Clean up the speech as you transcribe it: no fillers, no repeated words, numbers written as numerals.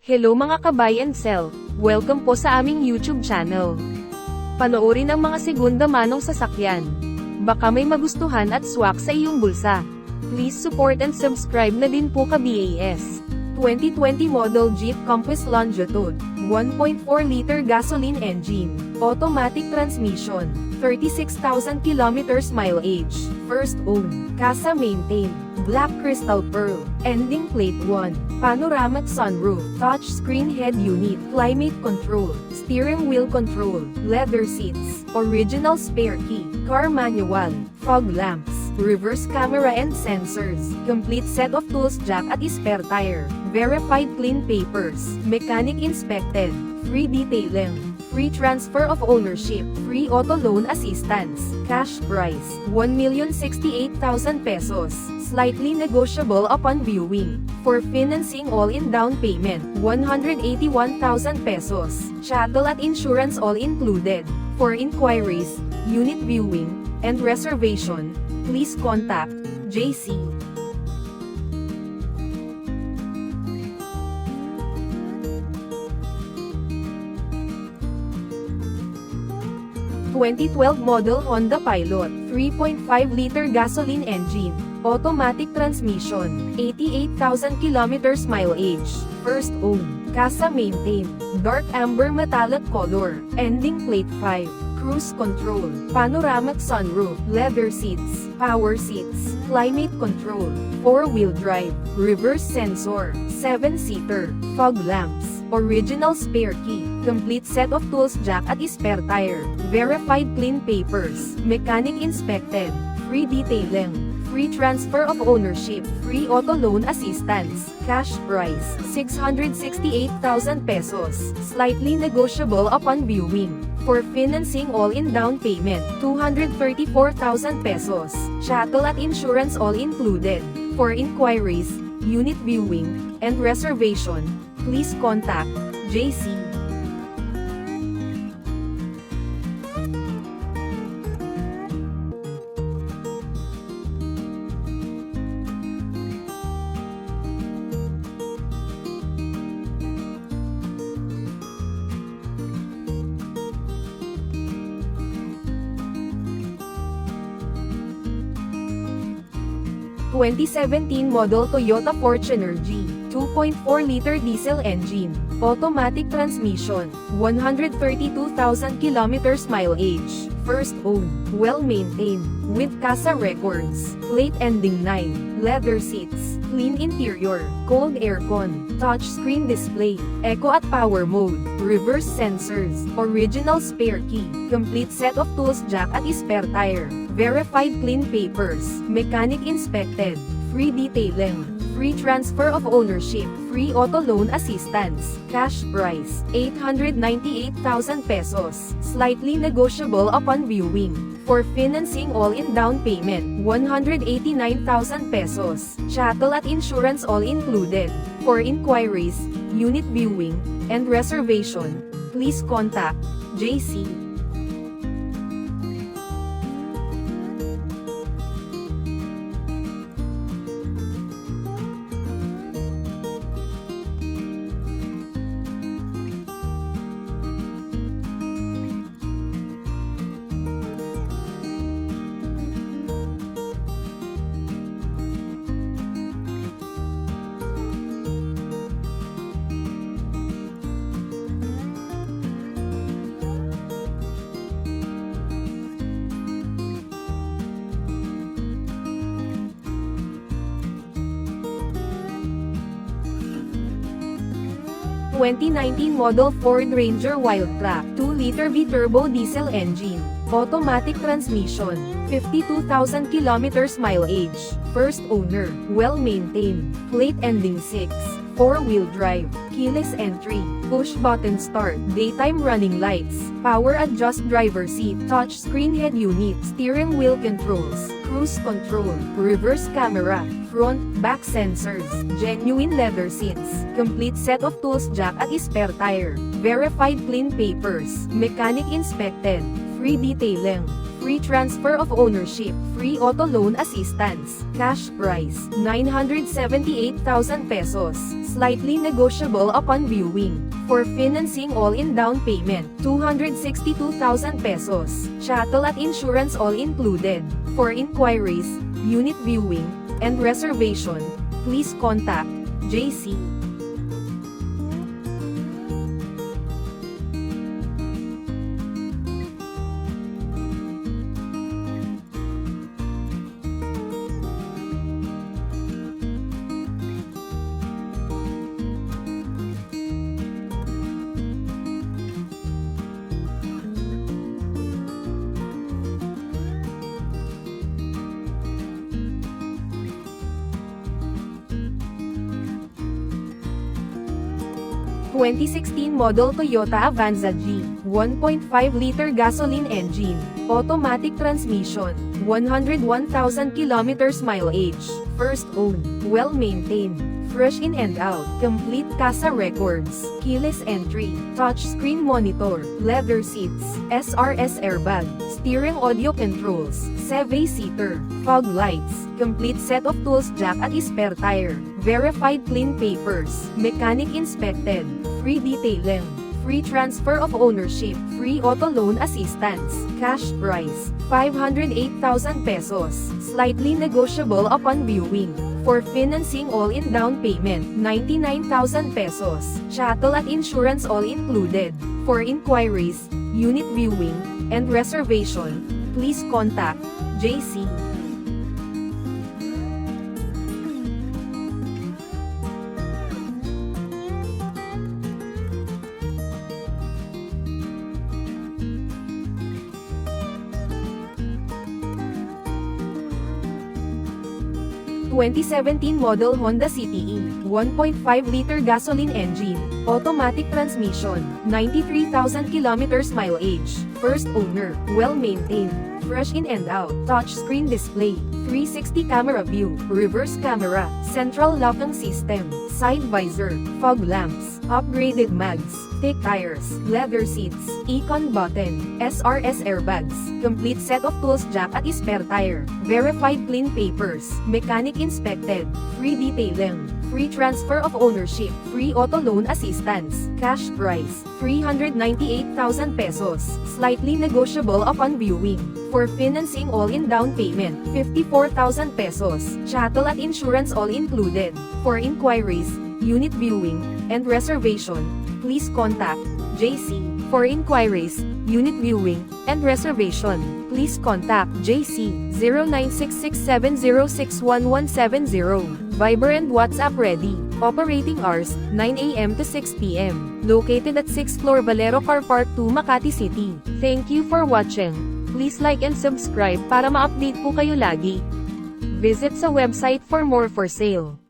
Hello mga ka-buy and sell, welcome po sa aming YouTube channel. Panoorin ang mga segunda manong sasakyan. Baka may magustuhan at swak sa iyong bulsa. Please support and subscribe na din po ka-BAS. 2020 model Jeep Compass Longitude, 1.4-liter gasoline engine, automatic transmission, 36,000 kilometers mileage, first owned, casa maintained, black crystal pearl, ending plate 1, panoramic sunroof, touchscreen head unit, climate control, steering wheel control, leather seats, original spare key, car manual, fog lamps, reverse camera and sensors, complete set of tools jack at spare tire, verified clean papers, mechanic inspected, free detailing, free transfer of ownership, free auto loan assistance, cash price, 1,068,000 pesos, slightly negotiable upon viewing. For financing all-in down payment, 181,000 pesos, chattel at insurance all included. For inquiries, unit viewing, and reservation, please contact Jayce. (2012 model Honda Pilot, 3.5-liter gasoline engine, automatic transmission, 88,000 kilometers mileage, first owned, casa maintained, dark amber metallic color, ending plate 5, cruise control, panoramic sunroof, leather seats, power seats, climate control, 4-wheel drive, reverse sensor, 7-seater, fog lamps, original spare key, complete set of tools jack at spare tire, verified clean papers, mechanic inspected, free detailing, free transfer of ownership, free auto loan assistance, cash price, 668,000 pesos, slightly negotiable upon viewing. For financing all-in down payment, 234,000 pesos, chattel at insurance all included. For inquiries, unit viewing, and reservation, please contact Jayce. (2017 model Toyota Fortuner G, 2.4-liter diesel engine, automatic transmission, 132,000 kilometers mileage, first owned, well-maintained, with casa records, plate ending 9, leather seats, clean interior, cold aircon, touchscreen display, eco at power mode, reverse sensors, original spare key, complete set of tools jack at spare tire, verified clean papers, mechanic inspected, free detailing, free transfer of ownership, free auto loan assistance, cash price, 898,000 pesos, slightly negotiable upon viewing. For financing all-in down payment, 189,000 pesos, chattel at insurance all included. For inquiries, unit viewing, and reservation, please contact Jayce. (2019 model Ford Ranger Wildtrak, 2-liter V-turbo diesel engine, automatic transmission, 52,000 kilometers mileage, first owner, well-maintained, plate ending 6, 4-wheel drive, keyless entry, push-button start, daytime running lights, power adjust driver seat, touchscreen head unit, steering wheel controls, cruise control, reverse camera, front, back sensors, genuine leather seats, complete set of tools jack at spare tire, verified clean papers, mechanic inspected, free detailing, free transfer of ownership, free auto loan assistance, cash price, 978,000 pesos, slightly negotiable upon viewing. For financing all-in down payment, 262,000 pesos, chattel at insurance all included. For inquiries, unit viewing, and reservation, please contact Jayce. 2016 model Toyota Avanza G, 1.5-liter gasoline engine, automatic transmission, 101,000 kilometers mileage, first owned, well-maintained, fresh in and out, complete CASA records, keyless entry, touchscreen monitor, leather seats, SRS airbag, steering audio controls, 7-seater, fog lights, complete set of tools jack at spare tire, verified clean papers, mechanic inspected, free detailing, free transfer of ownership, free auto loan assistance, cash price, 508,000 pesos, slightly negotiable upon viewing. For financing all-in down payment, 99,000 pesos, chattel at insurance all included. For inquiries, unit viewing, and reservation, please contact Jayce. 2017 model Honda CTE, 1.5-liter gasoline engine, automatic transmission, 93,000 kilometers mileage, first owner, well-maintained, fresh in and out, touchscreen display, 360 camera view, reverse camera, central locking system, side visor, fog lamps, upgraded mags, thick tires, leather seats, econ button, SRS airbags, complete set of tools jack at spare tire, verified clean papers, mechanic inspected, free detailing, free transfer of ownership, free auto loan assistance, cash price, 398,000 pesos, slightly negotiable upon viewing. For financing all-in down payment, 54,000 pesos, chattel at insurance all included. For inquiries, unit viewing, and reservation, please contact Jayce. For inquiries, unit viewing, and reservation, please contact Jayce, 096670611170. Viber and WhatsApp ready. Operating hours, 9 a.m. to 6 p.m. Located at 6th floor Valero Car Park 2 Makati City. Thank you for watching. Please like and subscribe para ma-update po kayo lagi. Visit sa website for more for sale.